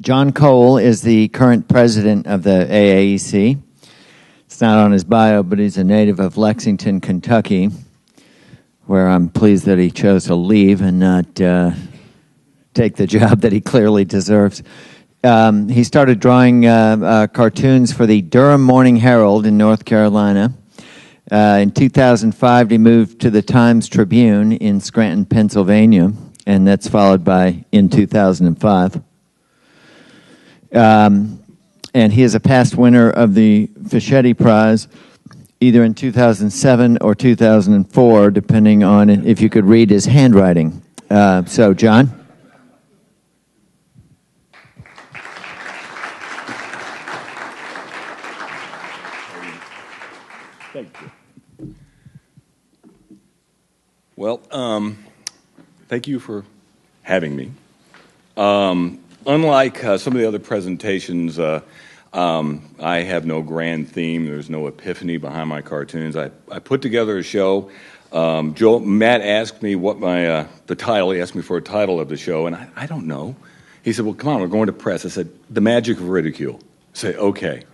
John Cole is the current president of the AAEC. It's not on his bio, but he's a native of Lexington, Kentucky, where I'm pleased that he chose to leave and not take the job that he clearly deserves. He started drawing cartoons for the Durham Morning Herald in North Carolina. In 2005, he moved to the Times-Tribune in Scranton, Pennsylvania, and that's followed by in 2005. And he is a past winner of the Fischetti Prize, either in 2007 or 2004, depending on if you could read his handwriting. So, John? Thank you. Well, thank you for having me. Unlike some of the other presentations, I have no grand theme. There's no epiphany behind my cartoons. I put together a show. Matt asked me what the title. He asked me for a title of the show, and I don't know. He said, "Well, come on, we're going to press." I said, "The Magic of Ridicule." I said, "Okay."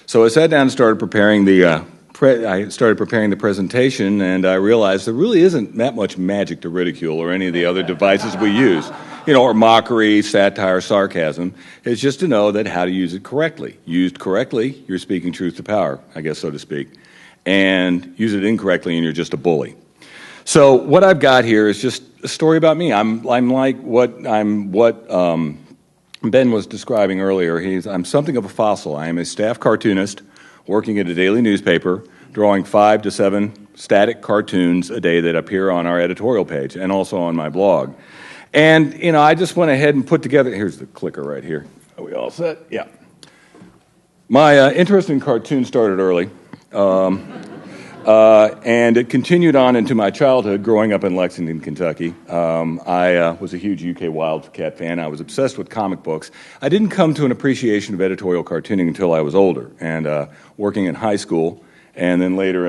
So I sat down and started preparing the presentation, and I realized there really isn't that much magic to ridicule or any of the other devices we use, or mockery, satire, sarcasm. It's just to know that how to use it correctly. Used correctly, you're speaking truth to power, I guess, so to speak, and use it incorrectly, and you're just a bully. So what I've got here is just a story about me. I'm like what Ben was describing earlier. I'm something of a fossil. I am a staff cartoonist working at a daily newspaper, drawing 5 to 7 static cartoons a day that appear on our editorial page and also on my blog. And, I just went ahead and put together, here's the clicker right here. Are we all set? Yeah. My interest in cartoons started early, and it continued on into my childhood growing up in Lexington, Kentucky. I was a huge UK Wildcat fan. I was obsessed with comic books. I didn't come to an appreciation of editorial cartooning until I was older and working in high school, and then later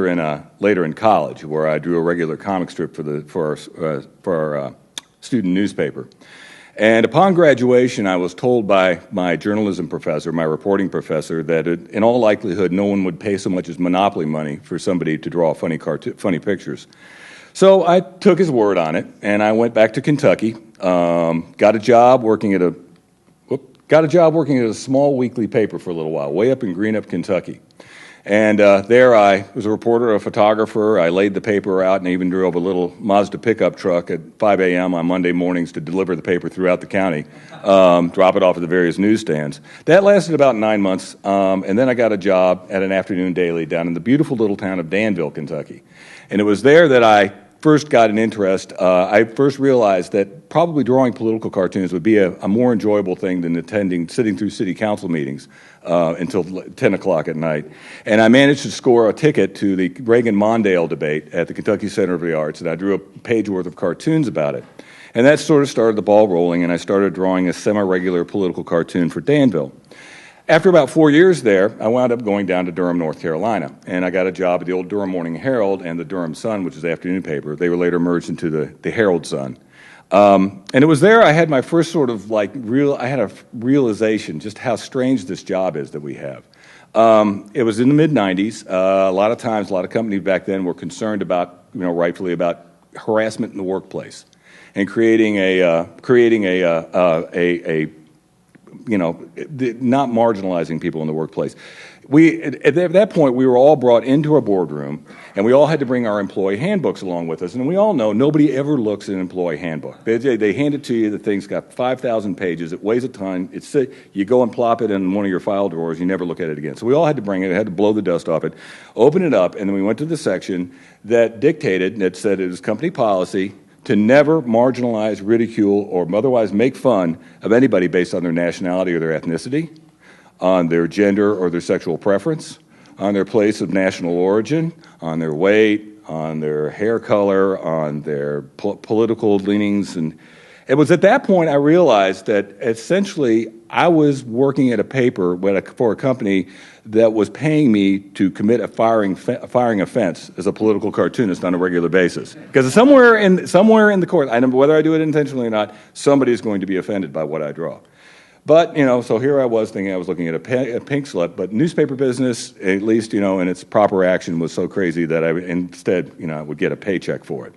in college, where I drew a regular comic strip for our student newspaper. And upon graduation, I was told by my journalism professor, my reporting professor, that in all likelihood, no one would pay so much as monopoly money for somebody to draw funny pictures. So I took his word on it, and I went back to Kentucky, got a job working at a small weekly paper for a little while, way up in Greenup, Kentucky. And there I was a reporter, a photographer. I laid the paper out and even drove a little Mazda pickup truck at 5 a.m. on Monday mornings to deliver the paper throughout the county, drop it off at the various newsstands. That lasted about 9 months, and then I got a job at an afternoon daily down in the beautiful little town of Danville, Kentucky. And it was there that I first got an interest. I first realized that probably drawing political cartoons would be a more enjoyable thing than sitting through city council meetings until 10 o'clock at night. And I managed to score a ticket to the Reagan-Mondale debate at the Kentucky Center for the Arts, and I drew a page worth of cartoons about it. And that sort of started the ball rolling, and I started drawing a semi-regular political cartoon for Danville. After about 4 years there, I wound up going down to Durham, North Carolina, and I got a job at the old Durham Morning Herald and the Durham Sun, which is the afternoon paper. They were later merged into the Herald Sun. And it was there I had my first sort of I had a realization just how strange this job is that we have. It was in the mid-'90s. A lot of times, a lot of companies back then were concerned about, rightfully about harassment in the workplace and creating not marginalizing people in the workplace. At that point, we were all brought into a boardroom, and we all had to bring our employee handbooks along with us. And we all know nobody ever looks at an employee handbook. They hand it to you. The thing's got 5,000 pages. It weighs a ton. You go and plop it in one of your file drawers. You never look at it again. So we all had to bring it. I had to blow the dust off it, open it up, and then we went to the section that said it was company policy to never marginalize, ridicule, or otherwise make fun of anybody based on their nationality or their ethnicity, on their gender or their sexual preference, on their place of national origin, on their weight, on their hair color, on their political leanings. And it was at that point I realized that essentially I was working at a paper for a company that was paying me to commit a firing offense as a political cartoonist on a regular basis. Because somewhere in the course, whether I do it intentionally or not, somebody is going to be offended by what I draw. But, so here I was thinking I was looking at a pink slip, but newspaper business, at least, in its proper action was so crazy that I instead, I would get a paycheck for it.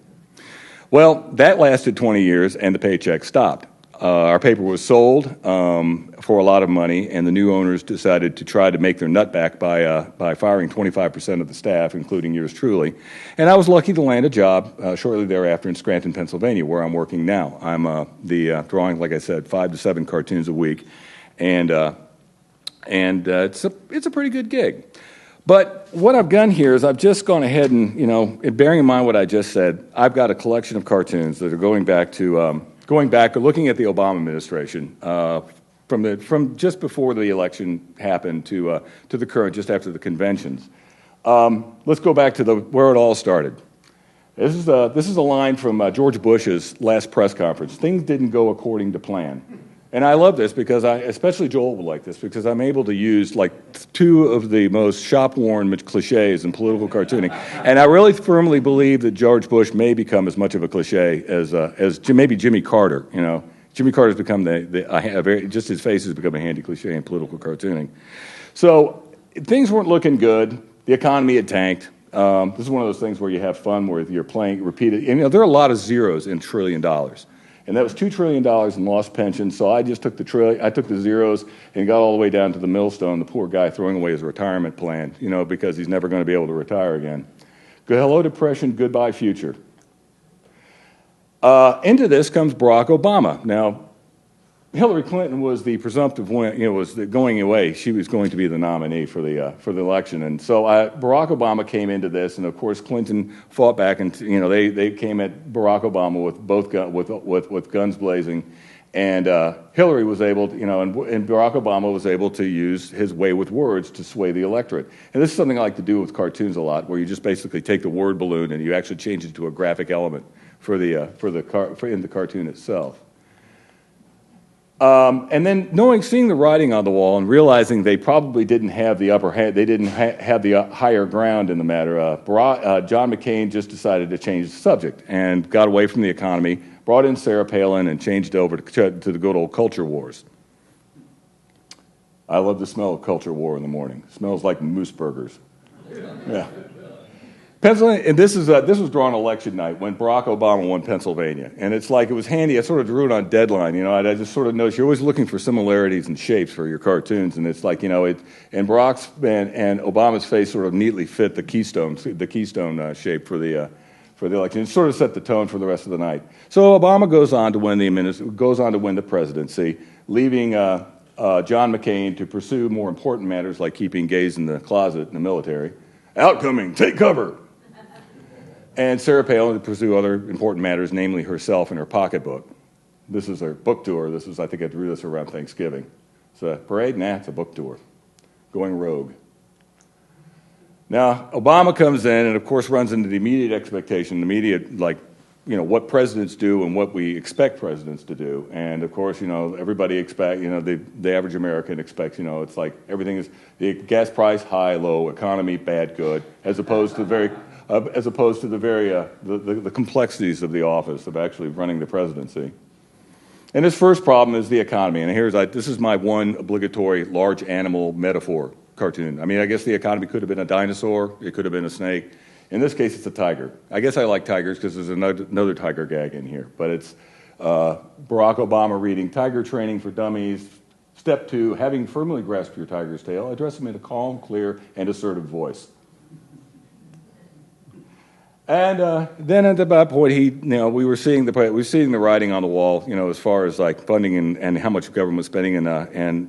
Well, that lasted 20 years, and the paycheck stopped. Our paper was sold for a lot of money, and the new owners decided to try to make their nut back by firing 25% of the staff, including yours truly. And I was lucky to land a job shortly thereafter in Scranton, Pennsylvania, where I'm working now. I'm drawing, like I said, 5 to 7 cartoons a week, and it's a pretty good gig. But what I've done here is I've just gone ahead and, bearing in mind what I just said, I've got a collection of cartoons that are going back looking at the Obama administration from just before the election happened to the current, just after the conventions. Let's go back to where it all started. This is a line from George Bush's last press conference. Things didn't go according to plan. And I love this because especially Joel will like this, because I'm able to use like 2 of the most shop-worn cliches in political cartooning. And I really firmly believe that George Bush may become as much of a cliche as maybe Jimmy Carter. Jimmy Carter's become just his face has become a handy cliche in political cartooning. So things weren't looking good. The economy had tanked. This is one of those things where you have fun, where you're playing repeated. And, there are a lot of zeros in $1 trillion. And that was $2 trillion in lost pensions. So I just took the zeros and got all the way down to the millstone, the poor guy throwing away his retirement plan, because he's never going to be able to retire again. Hello, depression, goodbye, future. Into this comes Barack Obama. Now, Hillary Clinton was the presumptive win, was going away. She was going to be the nominee for the election, and so Barack Obama came into this, and of course Clinton fought back, and they came at Barack Obama with guns blazing, and Hillary was able to, and Barack Obama was able to use his way with words to sway the electorate. And this is something I like to do with cartoons a lot, where you just basically take the word balloon and you actually change it to a graphic element in the cartoon itself. And then seeing the writing on the wall and realizing they probably didn't have the upper hand, they didn't have the higher ground in the matter, John McCain just decided to change the subject and got away from the economy, brought in Sarah Palin, and changed over to the good old culture wars. I love the smell of culture war in the morning. It smells like moose burgers. Yeah. Pennsylvania, and this was drawn election night when Barack Obama won Pennsylvania, and it was handy. I sort of drew it on deadline, I just sort of noticed you're always looking for similarities and shapes for your cartoons, and it's like, and Barack's and Obama's face sort of neatly fit the keystone shape for the election. It sort of set the tone for the rest of the night. So Obama goes on to win the presidency, leaving John McCain to pursue more important matters like keeping gays in the closet in the military. Outcoming, take cover. And Sarah Palin to pursue other important matters, namely herself and her pocketbook. This is her book tour. I think I drew this around Thanksgiving. It's a parade? Nah, it's a book tour. Going rogue. Now, Obama comes in and, of course, runs into the immediate expectation, what presidents do and what we expect presidents to do. And, of course, everybody expects, the average American expects, it's like everything is the gas price, high, low, economy, bad, good, as opposed to the complexities of the office of actually running the presidency. And his first problem is the economy. And this is my one obligatory large animal metaphor cartoon. I mean, I guess the economy could have been a dinosaur. It could have been a snake. In this case, it's a tiger. I guess I like tigers because there's another tiger gag in here. But it's Barack Obama reading Tiger Training for Dummies. Step 2, having firmly grasped your tiger's tail, address him in a calm, clear, and assertive voice. And then at that point, we were seeing the writing on the wall, as far as like funding and how much government was spending, and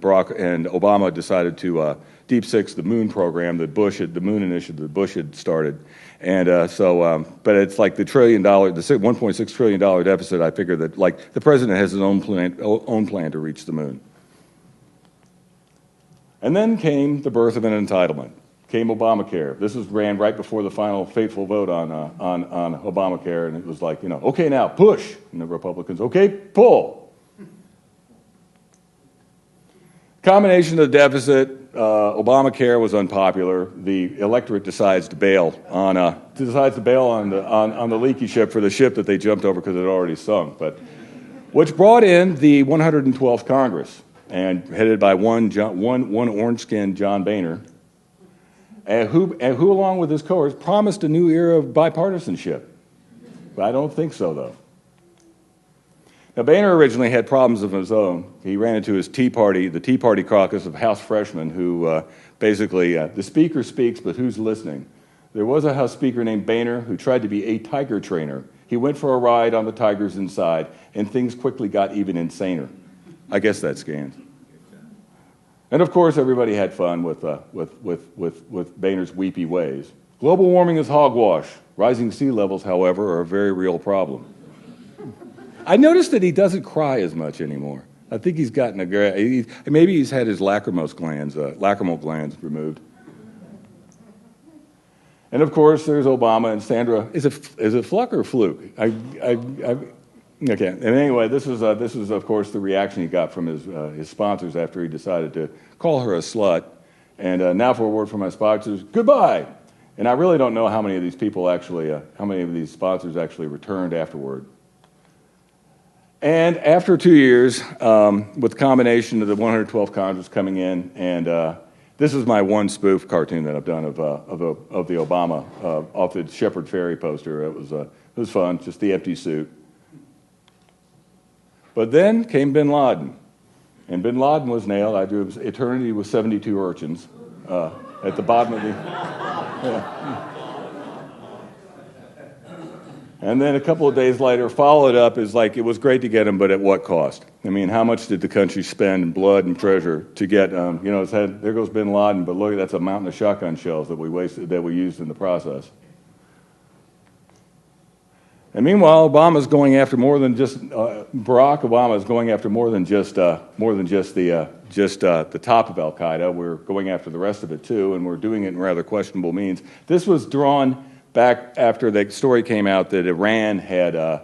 Obama decided to deep six the moon program that the moon initiative that Bush had started, and but it's like the $1.6 trillion deficit. I figure that like the president has his own plan to reach the moon. And then came the birth of an entitlement. Came Obamacare. This was ran right before the final fateful vote on Obamacare, and it was like, okay, now push, and the Republicans, okay, pull. Combination of the deficit, Obamacare was unpopular. The electorate decides to bail on the leaky ship for the ship that they jumped over because it had already sunk. But which brought in the 112th Congress. and headed by one orange-skinned John Boehner, and who, along with his cohorts, promised a new era of bipartisanship. But I don't think so, though. Now, Boehner originally had problems of his own. He ran into his Tea Party, the Tea Party caucus of House freshmen, who basically, the speaker speaks, but who's listening? There was a House Speaker named Boehner who tried to be a tiger trainer. He went for a ride on the tigers inside, and things quickly got even insaner. I guess that scans. And of course, everybody had fun with Boehner's weepy ways. Global warming is hogwash. Rising sea levels, however, are a very real problem. I noticed that he doesn't cry as much anymore. I think he's gotten maybe he's had his lacrimal glands removed. And of course, there's Obama and Sandra. Is it Fluck or Fluke? Okay. And anyway, this is of course the reaction he got from his sponsors after he decided to call her a slut. And now for a word from my sponsors. Goodbye. And I really don't know how many of these sponsors actually returned afterward. And after 2 years, with the combination of the 112th Congress coming in, and this is my one spoof cartoon that I've done of the Obama off the Shepard Ferry poster. It was fun, just the empty suit. But then came Bin Laden, and Bin Laden was nailed. I drew eternity with 72 urchins at the bottom of the. Yeah. And then a couple of days later, followed up is like, it was great to get him, but at what cost? I mean, how much did the country spend in blood and treasure to get, there goes Bin Laden, but look, that's a mountain of shotgun shells that we used in the process. And meanwhile, Obama's going after more than just, Barack Obama is going after more than just the top of Al-Qaeda. We're going after the rest of it too, and we're doing it in rather questionable means. This was drawn back after the story came out that Iran had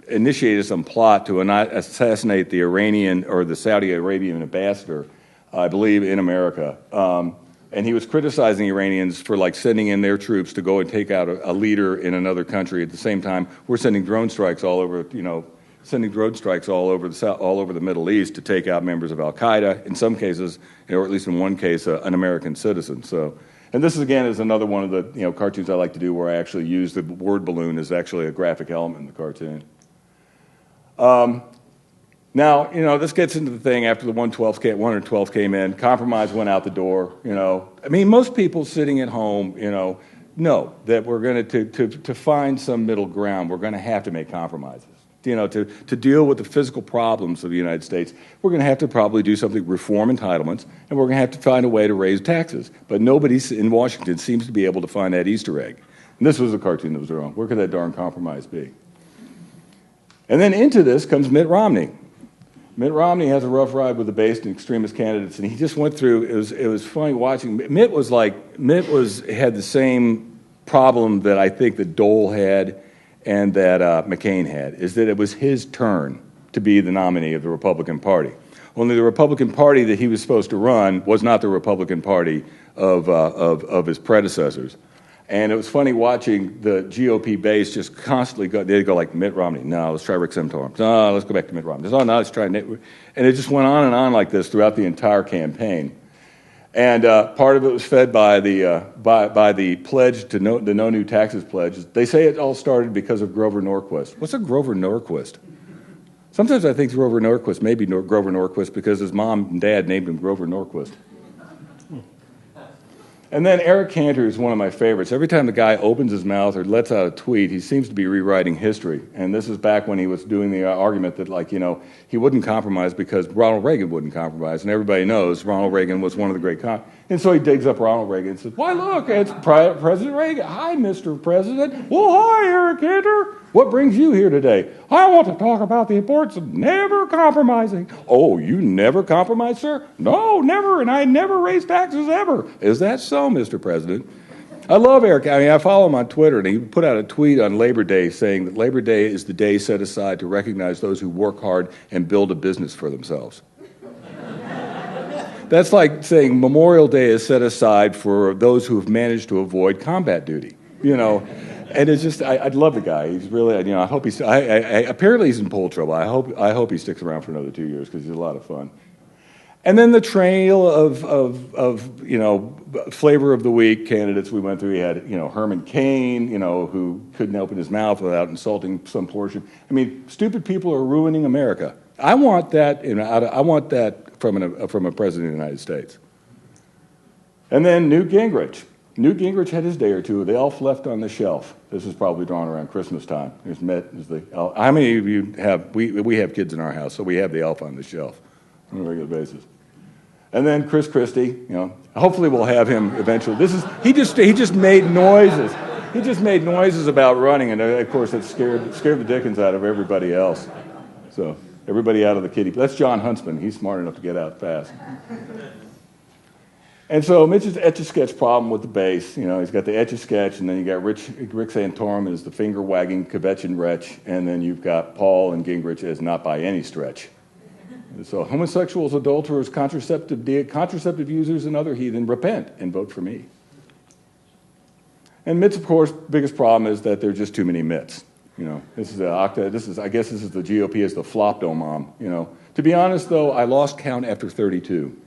initiated some plot to assassinate the Iranian or the Saudi Arabian ambassador, I believe, in America. And he was criticizing the Iranians for sending in their troops to go and take out a leader in another country. At the same time, we're sending drone strikes all over, all over the Middle East to take out members of Al Qaeda. In some cases, or at least in one case, an American citizen. So. And this, again, is another one of the cartoons I like to do where I actually use the word balloon as actually a graphic element in the cartoon. Now, this gets into the thing after the 112th came in. Compromise went out the door, I mean, most people sitting at home, know that we're going to find some middle ground. We're going to have to make compromises. To deal with the physical problems of the United States, we're going to have to probably do something, reform entitlements, and we're going to have to find a way to raise taxes. But nobody in Washington seems to be able to find that Easter egg. And this was a cartoon that was wrong. Where could that darn compromise be? And then into this comes Mitt Romney. Mitt Romney has a rough ride with the base and extremist candidates, and he just went through. It was funny watching. Mitt had the same problem that I think that Dole had and that McCain had, is that it was his turn to be the nominee of the Republican Party. Only the Republican Party that he was supposed to run was not the Republican Party of his predecessors. And it was funny watching the GOP base just constantly they'd go like, Mitt Romney, no, let's try Rick Santorum. No, let's go back to Mitt Romney. No, let's try Nate. And it just went on and on like this throughout the entire campaign. And part of it was fed by the pledge to the No New Taxes pledge. They say it all started because of Grover Norquist. What's a Grover Norquist? Sometimes I think Grover Norquist may be Grover Norquist because his mom and dad named him Grover Norquist. And then Eric Cantor is one of my favorites. Every time the guy opens his mouth or lets out a tweet, he seems to be rewriting history. And this is back when he was doing the argument that, he wouldn't compromise because Ronald Reagan wouldn't compromise. And everybody knows Ronald Reagan was one of the great And so he digs up Ronald Reagan and says, why, look, it's President Reagan. Hi, Mr. President. Well, hi, Eric Cantor. What brings you here today? I want to talk about the importance of never compromising. Oh, you never compromise, sir? No, never, and I never raise taxes ever. Is that so, Mr. President? I love Eric. I follow him on Twitter, and he put out a tweet on Labor Day saying that Labor Day is the day set aside to recognize those who work hard and build a business for themselves. That's like saying Memorial Day is set aside for those who have managed to avoid combat duty, And it's just, I love the guy. He's really, I hope he's, apparently he's in pole trouble. I hope he sticks around for another 2 years because he's a lot of fun. And then the trail of flavor of the week candidates we went through. We had, Herman Cain, who couldn't open his mouth without insulting some portion. I mean, stupid people are ruining America. I want that, I want that from a president of the United States. And then Newt Gingrich. Newt Gingrich had his day or two. The elf left on the shelf. This is probably drawn around Christmas time. How many of you have, we have kids in our house, so we have the elf on the shelf on a regular basis. And then Chris Christie, hopefully we'll have him eventually. He just made noises. He just made noises about running, and of course it scared the dickens out of everybody else. So everybody out of the kiddie. That's John Huntsman. He's smart enough to get out fast. And so Mitch's Etch-a-Sketch problem with the base, he's got the Etch-a-Sketch, and then you got Rick Santorum as the finger-wagging kvetching wretch, and then you've got Paul and Gingrich as not by any stretch. So homosexuals, adulterers, contraceptive users, and other heathen, repent and vote for me. And Mitt's, of course, biggest problem is that there are just too many Mitts. I guess this is the GOP as the flopdomom. To be honest, though, I lost count after 32.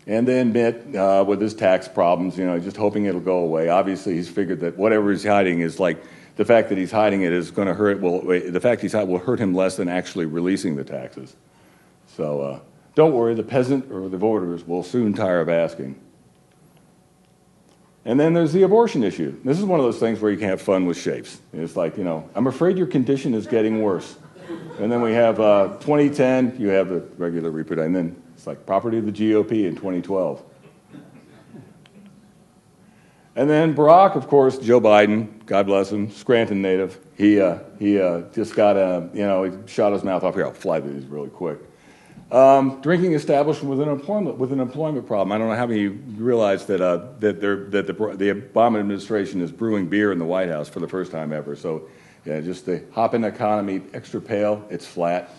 And then Mitt, with his tax problems, just hoping it'll go away. Obviously, he's figured that whatever he's hiding is like, the fact that he's hiding it is going to hurt. Well, the fact he's hiding will hurt him less than actually releasing the taxes. So don't worry, the peasant or the voters will soon tire of asking. And then there's the abortion issue. This is one of those things where you can have fun with shapes. It's like, I'm afraid your condition is getting worse. And then we have 2010, you have the regular reproduction, and then it's like property of the GOP in 2012. And then Barack, of course, Joe Biden, God bless him, Scranton native. He just got he shot his mouth off. Here, I'll fly through these really quick. Drinking establishment with an employment problem. I don't know how many realize that the Obama administration is brewing beer in the White House for the first time ever. So, yeah, just the hop-in economy, extra pale, it's flat.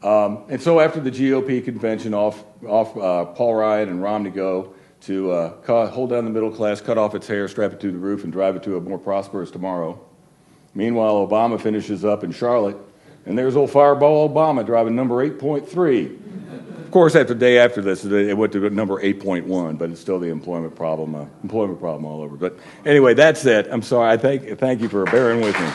And so after the GOP convention, off Paul Ryan and Romney go to hold down the middle class, cut off its hair, strap it to the roof, and drive it to a more prosperous tomorrow. Meanwhile, Obama finishes up in Charlotte, and there's old Fireball Obama driving number 8.3. Of course, after the day after this, it went to number 8.1, but it's still the employment problem all over. But anyway, that's it. I'm sorry. Thank you for bearing with me.